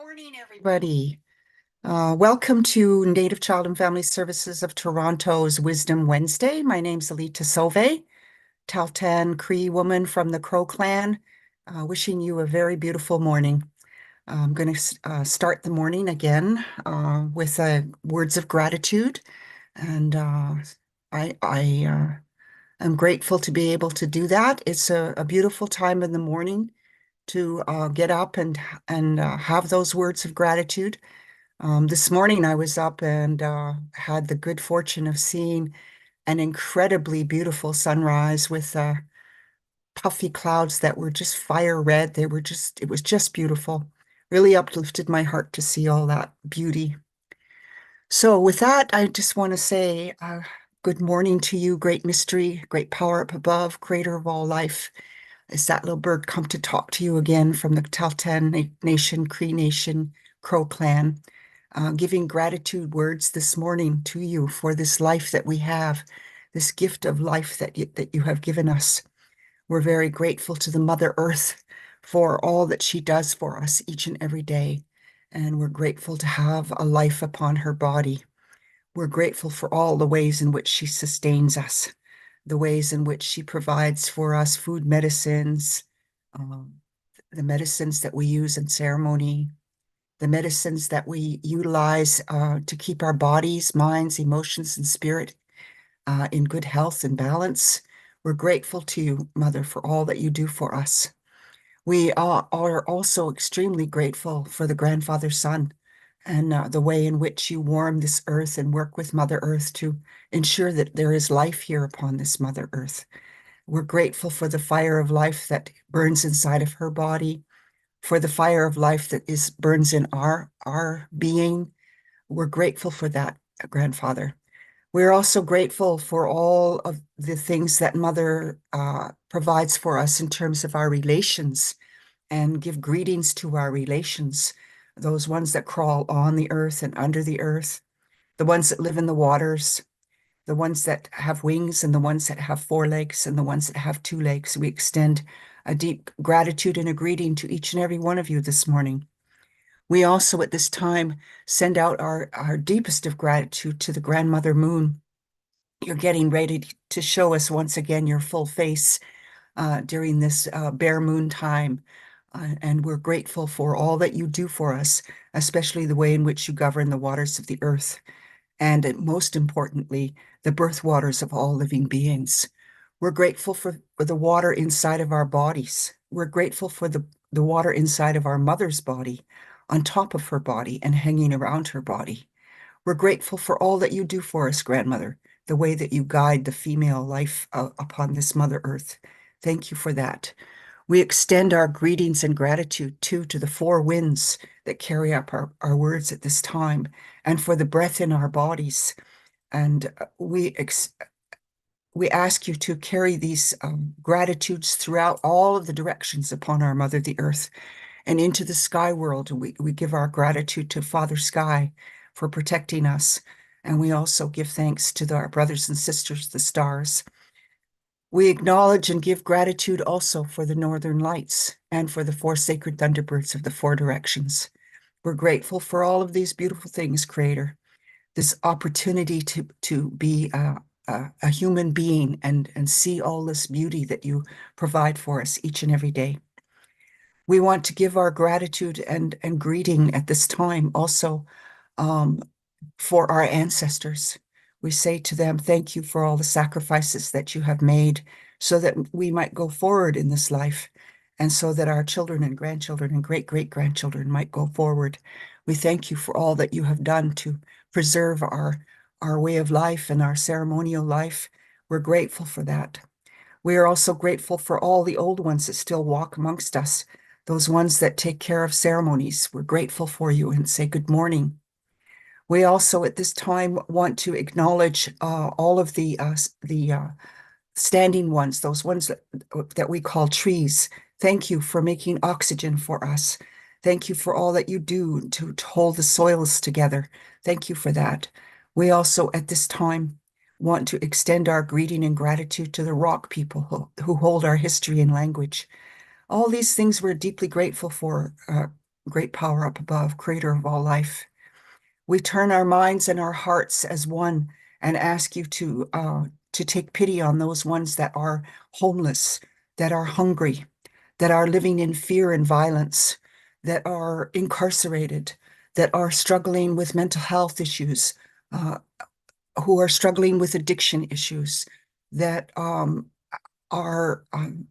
Morning, everybody. Welcome to Native Child and Family Services of Toronto's Wisdom Wednesday. My name's Alita Sauve, Tahltan Cree woman from the Crow Clan, wishing you a very beautiful morning. I'm going to start the morning again with words of gratitude, and I am grateful to be able to do that. It's a beautiful time in the morning to get up and have those words of gratitude. This morning I was up and had the good fortune of seeing an incredibly beautiful sunrise with puffy clouds that were just fire red. It was just beautiful. Really uplifted my heart to see all that beauty. So with that, I just want to say good morning to you, great mystery, great power up above, creator of all life. Is that little bird come to talk to you again from the Tahltan Nation, Cree Nation, Crow Clan, giving gratitude words this morning to you for this life that we have, this gift of life that you have given us. We're very grateful to the Mother Earth for all that she does for us each and every day. And we're grateful to have a life upon her body. We're grateful for all the ways in which she sustains us, the ways in which she provides for us food, medicines, um, the medicines that we use in ceremony, the medicines that we utilize to keep our bodies, minds, emotions, and spirit in good health and balance. We're grateful to you, Mother, for all that you do for us. We are also extremely grateful for the grandfather son and the way in which you warm this earth and work with Mother Earth to ensure that there is life here upon this Mother Earth. We're grateful for the fire of life that burns inside of her body, for the fire of life that burns in our being. We're grateful for that, grandfather. We're also grateful for all of the things that Mother provides for us in terms of our relations, and give greetings to our relations, those ones that crawl on the earth and under the earth, the ones that live in the waters, the ones that have wings and the ones that have four legs and the ones that have two legs. We extend a deep gratitude and a greeting to each and every one of you this morning. We also at this time send out our deepest of gratitude to the Grandmother Moon. You're getting ready to show us once again your full face during this bare moon time. And we're grateful for all that you do for us, especially the way in which you govern the waters of the earth. And most importantly, the birth waters of all living beings. We're grateful for the water inside of our bodies. We're grateful for the water inside of our mother's body, on top of her body and hanging around her body. We're grateful for all that you do for us, grandmother, the way that you guide the female life upon this Mother Earth. Thank you for that. We extend our greetings and gratitude too to the four winds that carry up our words at this time, and for the breath in our bodies. And we ask you to carry these gratitudes throughout all of the directions upon our Mother, the Earth, and into the sky world. And we give our gratitude to Father Sky for protecting us. And we also give thanks to our brothers and sisters, the stars. We acknowledge and give gratitude also for the northern lights and for the four sacred thunderbirds of the four directions. We're grateful for all of these beautiful things, Creator, this opportunity to be a human being and see all this beauty that you provide for us each and every day. We want to give our gratitude and greeting at this time also um, for our ancestors. We say to them, thank you for all the sacrifices that you have made so that we might go forward in this life and so that our children and grandchildren and great-great-grandchildren might go forward. We thank you for all that you have done to preserve our way of life and our ceremonial life. We're grateful for that. We are also grateful for all the old ones that still walk amongst us, those ones that take care of ceremonies. We're grateful for you and say good morning. We also at this time want to acknowledge all of the standing ones, those ones that we call trees. Thank you for making oxygen for us. Thank you for all that you do to hold the soils together. Thank you for that. We also at this time want to extend our greeting and gratitude to the rock people who hold our history and language. All these things we're deeply grateful for, great power up above, creator of all life. We turn our minds and our hearts as one and ask you to take pity on those ones that are homeless, that are hungry, that are living in fear and violence, that are incarcerated, that are struggling with mental health issues, uh, who are struggling with addiction issues, that are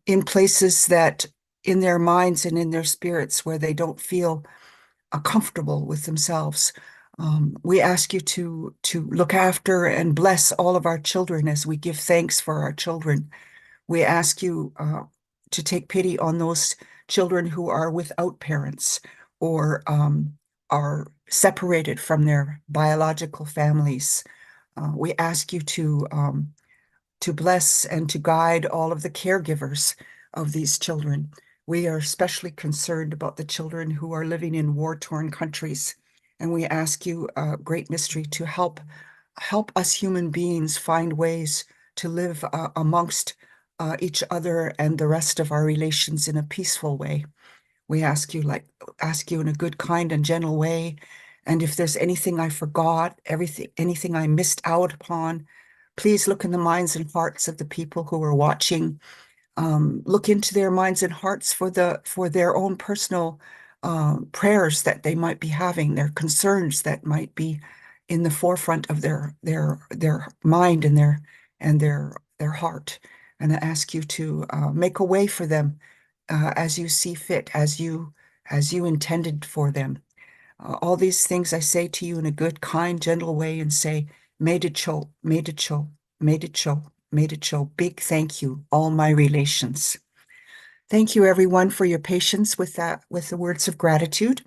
in places that in their minds and in their spirits where they don't feel comfortable with themselves. We ask you to look after and bless all of our children as we give thanks for our children. We ask you to take pity on those children who are without parents or are separated from their biological families. We ask you to bless and to guide all of the caregivers of these children. We are especially concerned about the children who are living in war-torn countries, and we ask you, great mystery, to help us human beings find ways to live amongst each other and the rest of our relations in a peaceful way. We ask you in a good, kind, and gentle way. And if there's anything I forgot, anything I missed out upon, please look in the minds and hearts of the people who are watching. Look into their minds and hearts for their own personal prayers that they might be having, their concerns that might be in the forefront of their mind and their heart. And I ask you to make a way for them as you see fit, as you intended for them. All these things I say to you in a good, kind, gentle way and say, made it show, made it show, made it show, made it show. Big thank you, all my relations. Thank you, everyone, for your patience with that, with the words of gratitude.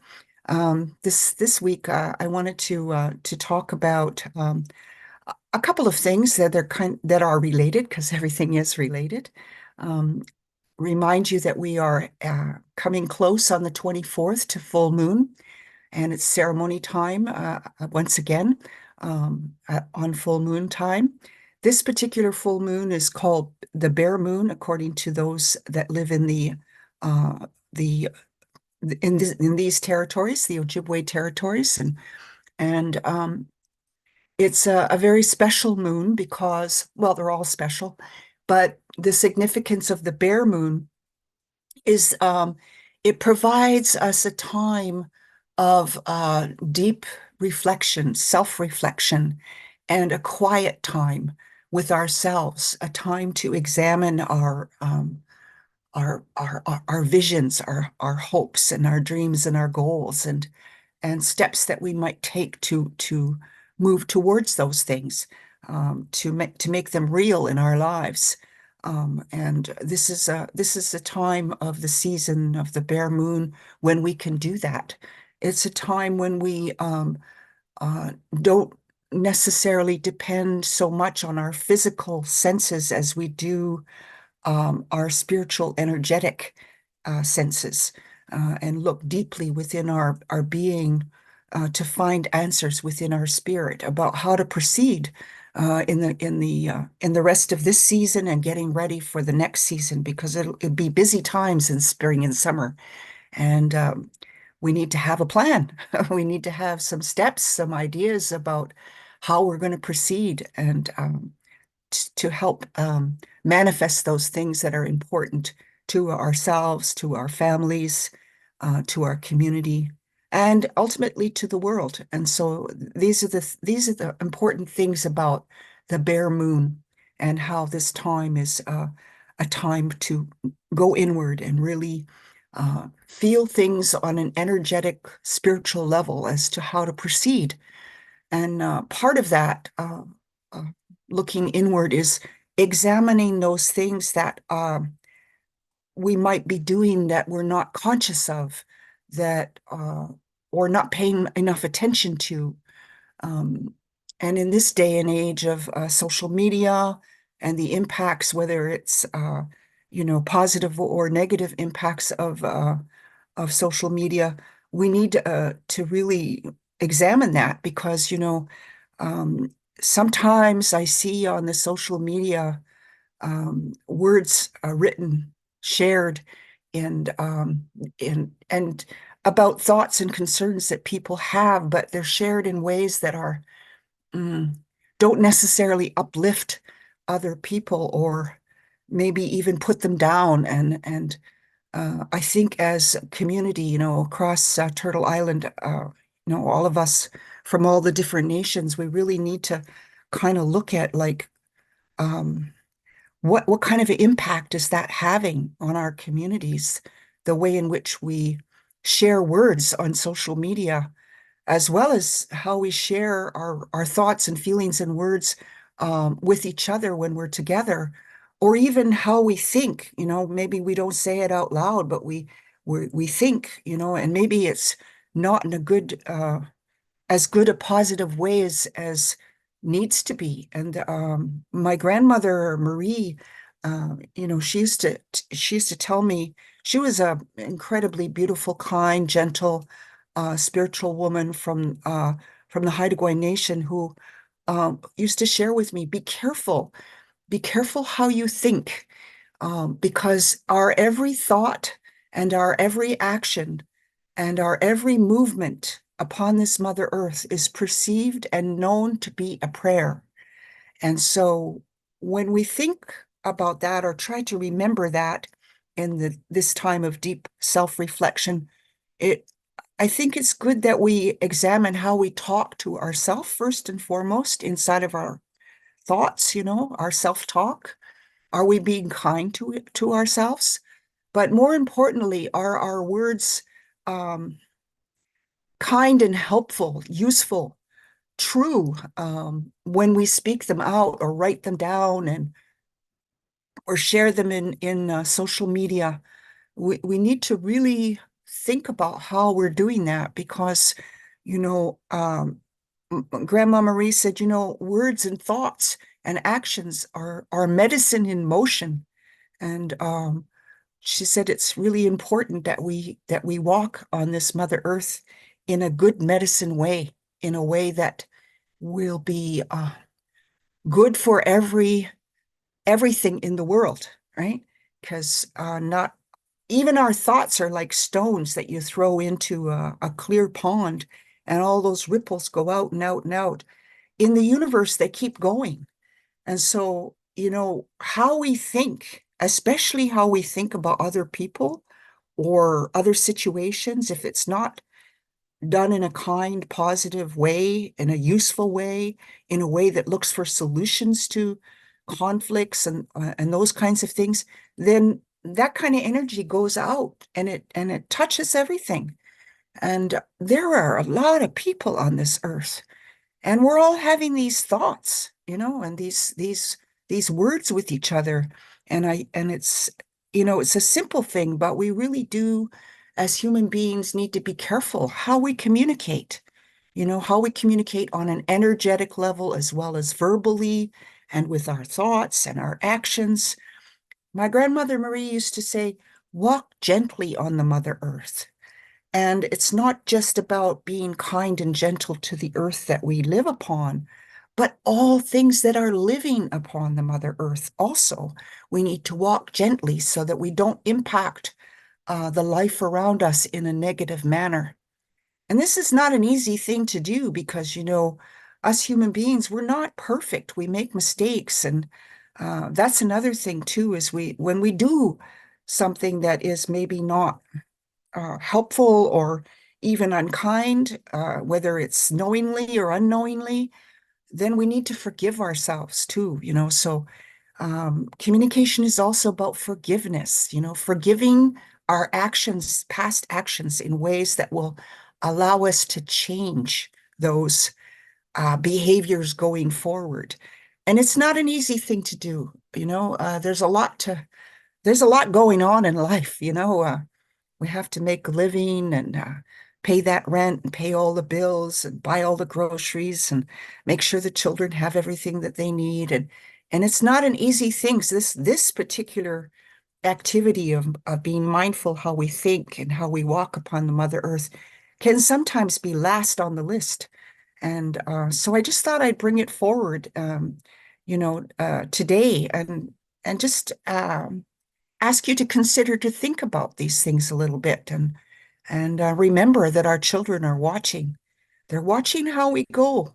This week, I wanted to talk about a couple of things that are related, because everything is related. Um, Remind you that we are coming close on the 24th to full moon, and it's ceremony time once again on full moon time. This particular full moon is called the bear moon, according to those that live in the in these territories, the Ojibwe territories, and it's a very special moon because, well, they're all special, but the significance of the bear moon is it provides us a time of deep reflection, self-reflection, and a quiet time with ourselves, a time to examine our visions, our hopes, and our dreams and our goals, and steps that we might take to move towards those things, to make them real in our lives. And this is a time of the season of the bare moon when we can do that. It's a time when we don't necessarily depend so much on our physical senses as we do our spiritual, energetic senses, and look deeply within our being to find answers within our spirit about how to proceed in the rest of this season and getting ready for the next season, because it'll be busy times in spring and summer, and we need to have a plan. We need to have some steps, some ideas about how we're going to proceed, and to help manifest those things that are important to ourselves, to our families, to our community, and ultimately to the world. And so these are the important things about the bare moon, and how this time is a time to go inward and really feel things on an energetic, spiritual level as to how to proceed. And part of that, uh, looking inward, is examining those things that we might be doing that we're not conscious of, that or not paying enough attention to. Um, and in this day and age of social media and the impacts, whether it's positive or negative impacts of social media, we need to really examine that, because um, sometimes I see on the social media words written, shared and and about thoughts and concerns that people have, but they're shared in ways that are mm, don't necessarily uplift other people or maybe even put them down. And I think as a community, across Turtle Island, all of us from all the different nations, we really need to kind of look at like um, what kind of impact is that having on our communities, the way in which we share words on social media, as well as how we share our thoughts and feelings and words with each other when we're together, or even how we think. Maybe we don't say it out loud, but we think, and maybe it's not in a good as good a positive way as needs to be. And my grandmother Marie, she used to tell me she was a incredibly beautiful, kind, gentle, spiritual woman from the Haida Nation who used to share with me, be careful how you think, because our every thought and our every action and our every movement upon this Mother Earth is perceived and known to be a prayer. And so when we think about that or try to remember that in this time of deep self-reflection, it I think it's good that we examine how we talk to ourselves first and foremost inside of our thoughts, our self-talk. Are we being kind to ourselves? But more importantly, are our words um, kind and helpful, useful, true, when we speak them out or write them down and or share them in social media? We need to really think about how we're doing that because, you know, um, Grandma Marie said, words and thoughts and actions are medicine in motion. And she said it's really important that we walk on this Mother Earth in a good medicine way, in a way that will be good for everything in the world, right? Because not even our thoughts are like stones that you throw into a clear pond, and all those ripples go out and out and out. In the universe, they keep going. And so, how we think, especially how we think about other people or other situations, if it's not done in a kind, positive way, in a useful way, in a way that looks for solutions to conflicts and those kinds of things, then that kind of energy goes out and it touches everything. And there are a lot of people on this earth, and we're all having these thoughts, and these words with each other. And it's a simple thing, but we really do, as human beings, need to be careful how we communicate, how we communicate on an energetic level as well as verbally and with our thoughts and our actions. My grandmother Marie used to say, walk gently on the Mother Earth. And it's not just about being kind and gentle to the earth that we live upon, but all things that are living upon the Mother Earth also. We need to walk gently so that we don't impact the life around us in a negative manner. And this is not an easy thing to do because, us human beings, we're not perfect. We make mistakes. And that's another thing too, is when we do something that is maybe not helpful or even unkind, whether it's knowingly or unknowingly, then we need to forgive ourselves too, So communication is also about forgiveness, forgiving our actions, past actions in ways that will allow us to change those behaviors going forward. And it's not an easy thing to do, there's a lot going on in life, we have to make a living and pay that rent and pay all the bills and buy all the groceries and make sure the children have everything that they need. And it's not an easy thing. So this particular activity of being mindful how we think and how we walk upon the Mother Earth can sometimes be last on the list. And so I just thought I'd bring it forward, today and just ask you to consider to think about these things a little bit and remember that our children are watching. They're watching how we go.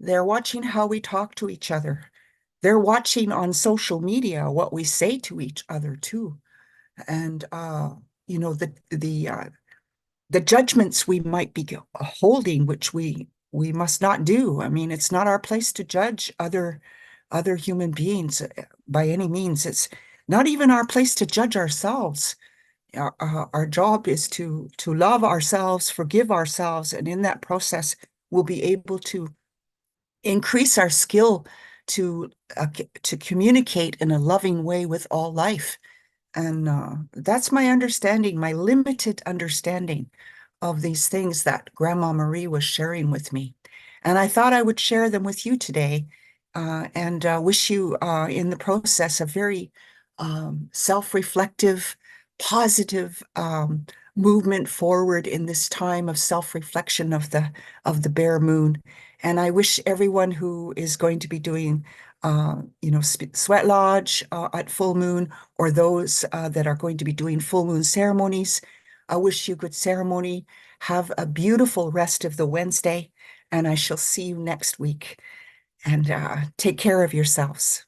They're watching how we talk to each other. They're watching on social media what we say to each other too. And you know, the judgments we might be holding, which we must not do. I mean, it's not our place to judge other human beings by any means. It's not even our place to judge ourselves. Our job is to love ourselves, forgive ourselves, and in that process, we'll be able to increase our skill to to communicate in a loving way with all life. And that's my understanding, my limited understanding of these things that Grandma Marie was sharing with me. And I thought I would share them with you today and wish you, in the process, a very self-reflective, positive movement forward in this time of self-reflection of the bare moon. And I wish everyone who is going to be doing, sweat lodge at full moon, or those that are going to be doing full moon ceremonies, I wish you good ceremony. Have a beautiful rest of the Wednesday, and I shall see you next week. And take care of yourselves.